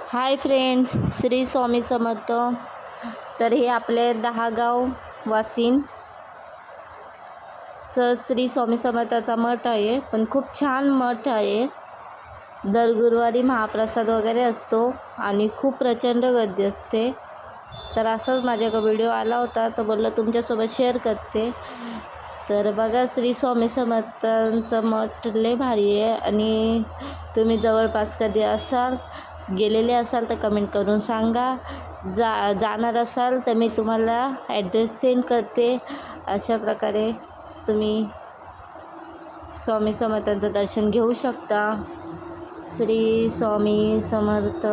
Hi friends, Shri Swami Samarth. तर हे आपले दहागाव वासिन श्री स्वामी समर्थाचा मठ आहे. पण खूप छान मठ आहे. दर गुरुवारी महाप्रसाद वगैरे असतो आणि खूप प्रचंड गर्दी असते. तर असाच माझ्याकडे व्हिडिओ आला होता, तर बोललं तुमच्यासोबत शेअर करते. तर बघा, श्री स्वामी समर्थांचं मठ लय भारी आहे. आणि तुम्ही जवळपास कधी गेलेले असाल तर कमेंट करून सांगा. जाणार असाल तर मी तुम्हाला ॲड्रेस सेंड करते. अशा प्रकारे तुम्ही स्वामी समर्थांचं दर्शन घेऊ शकता. श्री स्वामी समर्थ.